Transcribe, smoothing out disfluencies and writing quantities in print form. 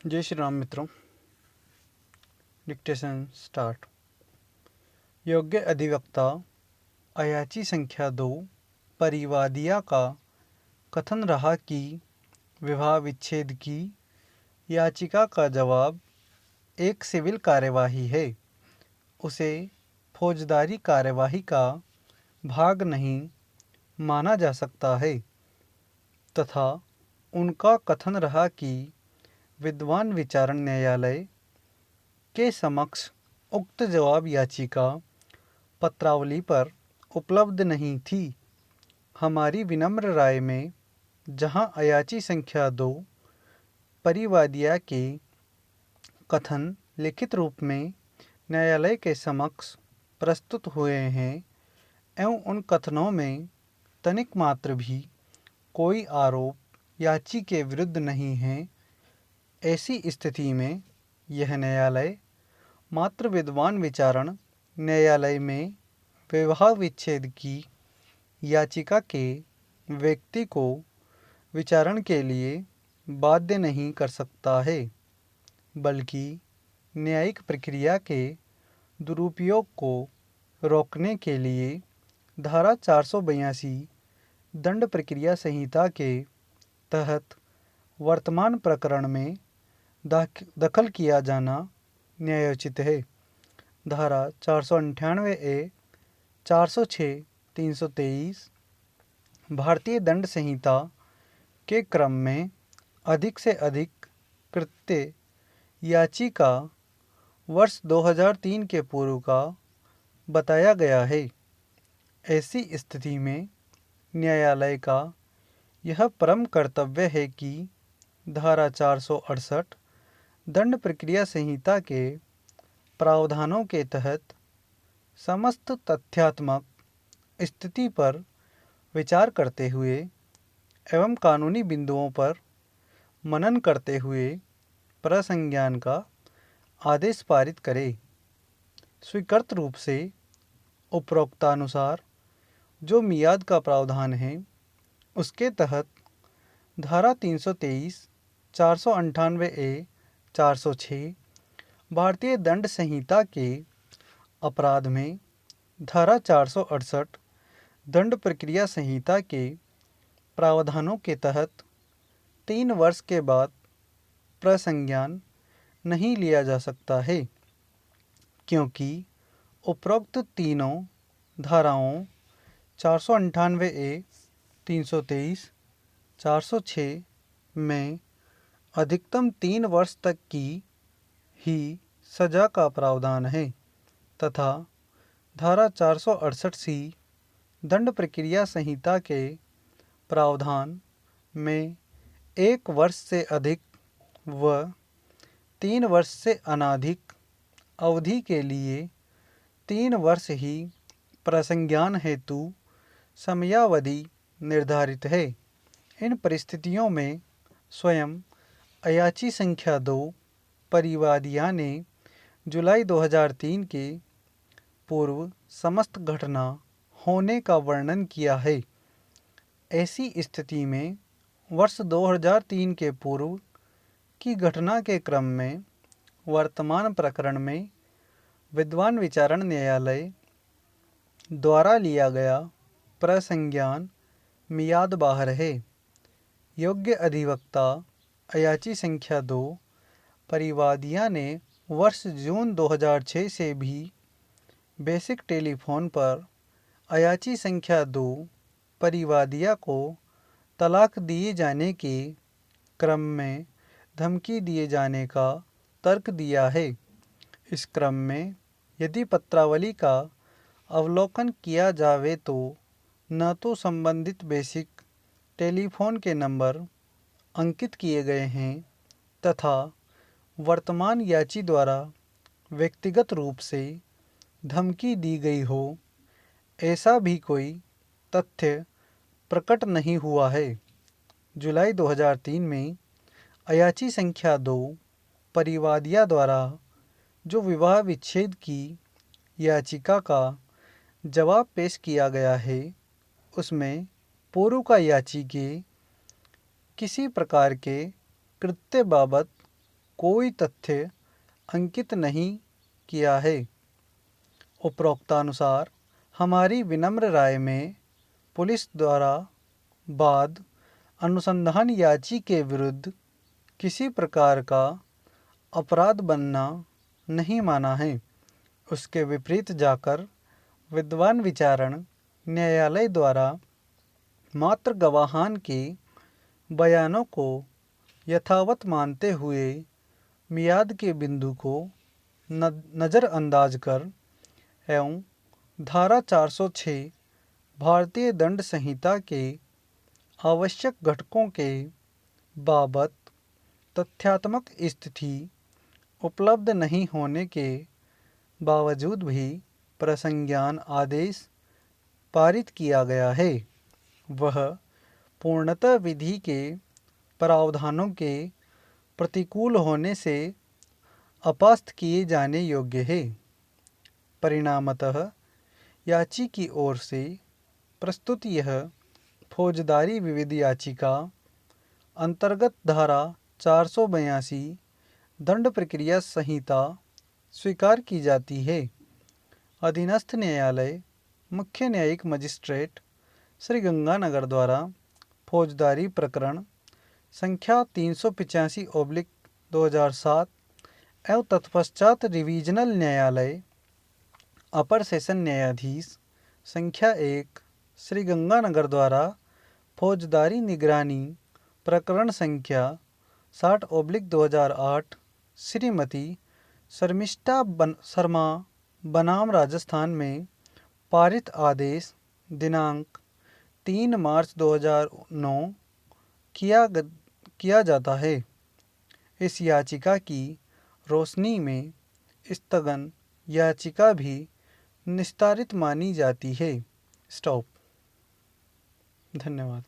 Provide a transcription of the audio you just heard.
जय श्री राम मित्रों। Dictation start. योग्य अधिवक्ता अयाची संख्या 2 परिवादिया का कथन रहा कि विवाह विच्छेद की याचिका का जवाब एक सिविल कार्यवाही है, उसे फौजदारी कार्यवाही का भाग नहीं माना जा सकता है, तथा उनका कथन रहा कि विद्वान विचारण न्यायालय के समक्ष उक्त जवाब याचिका पत्रावली पर उपलब्ध नहीं थी। हमारी विनम्र राय में जहां अयाची संख्या 2 परिवादिया के कथन लिखित रूप में न्यायालय के समक्ष प्रस्तुत हुए हैं एवं उन कथनों में तनिक मात्र भी कोई आरोप याची के विरुद्ध नहीं है, ऐसी स्थिति में यह न्यायालय मात्र विद्वान विचारण न्यायालय में विवाह विच्छेद की याचिका के व्यक्ति को विचारण के लिए बाध्य नहीं कर सकता है, बल्कि न्यायिक प्रक्रिया के दुरुपयोग को रोकने के लिए धारा 482 दंड प्रक्रिया संहिता के तहत वर्तमान प्रकरण में दखल किया जाना न्यायोचित है। धारा 498A, 406, 323 भारतीय दंड संहिता के क्रम में अधिक से अधिक कृत्य याचिका वर्ष 2003 के पूर्व का बताया गया है। ऐसी स्थिति में न्यायालय का यह परम कर्तव्य है कि धारा 468 दंड प्रक्रिया संहिता के प्रावधानों के तहत समस्त तथ्यात्मक स्थिति पर विचार करते हुए एवं कानूनी बिंदुओं पर मनन करते हुए प्रसंज्ञान का आदेश पारित करे। स्वीकृत रूप से उपरोक्तानुसार जो मियाद का प्रावधान है, उसके तहत धारा 323, 498A, 406 भारतीय दंड संहिता के अपराध में धारा 468 दंड प्रक्रिया संहिता के प्रावधानों के तहत 3 वर्ष के बाद प्रसंज्ञान नहीं लिया जा सकता है, क्योंकि उपरोक्त तीनों धाराओं 498A, 323, 406 में अधिकतम 3 वर्ष तक की ही सजा का प्रावधान है, तथा धारा 468C दंड प्रक्रिया संहिता के प्रावधान में 1 वर्ष से अधिक व 3 वर्ष से अनधिक अवधि के लिए 3 वर्ष ही प्रसंज्ञान हेतु समयावधि निर्धारित है। इन परिस्थितियों में स्वयं अयाची संख्या 2 परिवादिया ने जुलाई 2003 के पूर्व समस्त घटना होने का वर्णन किया है। ऐसी स्थिति में वर्ष 2003 के पूर्व की घटना के क्रम में वर्तमान प्रकरण में विद्वान विचारण न्यायालय द्वारा लिया गया प्रसंज्ञान मियाद बाहर है। योग्य अधिवक्ता अयाची संख्या 2 परिवादिया ने वर्ष जून 2006 से भी बेसिक टेलीफोन पर अयाची संख्या 2 परिवादिया को तलाक दिए जाने के क्रम में धमकी दिए जाने का तर्क दिया है। इस क्रम में यदि पत्रावली का अवलोकन किया जावे तो न तो संबंधित बेसिक टेलीफोन के नंबर अंकित किए गए हैं, तथा वर्तमान याची द्वारा व्यक्तिगत रूप से धमकी दी गई हो, ऐसा भी कोई तथ्य प्रकट नहीं हुआ है। जुलाई 2003 में अयाची संख्या 2 परिवादिया द्वारा जो विवाह विच्छेद की याचिका का जवाब पेश किया गया है, उसमें पूर्व का याची के किसी प्रकार के कृत्य बाबत कोई तथ्य अंकित नहीं किया है। उपरोक्तानुसार हमारी विनम्र राय में पुलिस द्वारा बाद अनुसंधान याची के विरुद्ध किसी प्रकार का अपराध बनना नहीं माना है। उसके विपरीत जाकर विद्वान विचारण न्यायालय द्वारा मात्र गवाहान के बयानों को यथावत मानते हुए मियाद के बिंदु को नज़रअंदाज कर एवं धारा 406 भारतीय दंड संहिता के आवश्यक घटकों के बाबत तथ्यात्मक स्थिति उपलब्ध नहीं होने के बावजूद भी प्रसंज्ञान आदेश पारित किया गया है। वह पूर्णतः विधि के प्रावधानों के प्रतिकूल होने से अपास्त किए जाने योग्य है। परिणामतः याची की ओर से प्रस्तुत यह फौजदारी विविध याचिका अंतर्गत धारा 482 दंड प्रक्रिया संहिता स्वीकार की जाती है। अधीनस्थ न्यायालय मुख्य न्यायिक मजिस्ट्रेट श्री गंगानगर द्वारा फौजदारी प्रकरण संख्या 385/2007 एवं तत्पश्चात रिवीजनल न्यायालय अपर सेशन न्यायाधीश संख्या 1 श्री गंगानगर द्वारा फौजदारी निगरानी प्रकरण संख्या 60/2008 श्रीमती शर्मिष्ठा शर्मा बनाम राजस्थान में पारित आदेश दिनांक 3 मार्च 2009 किया जाता है। इस याचिका की रोशनी में स्थगन याचिका भी निस्तारित मानी जाती है। स्टॉप। धन्यवाद।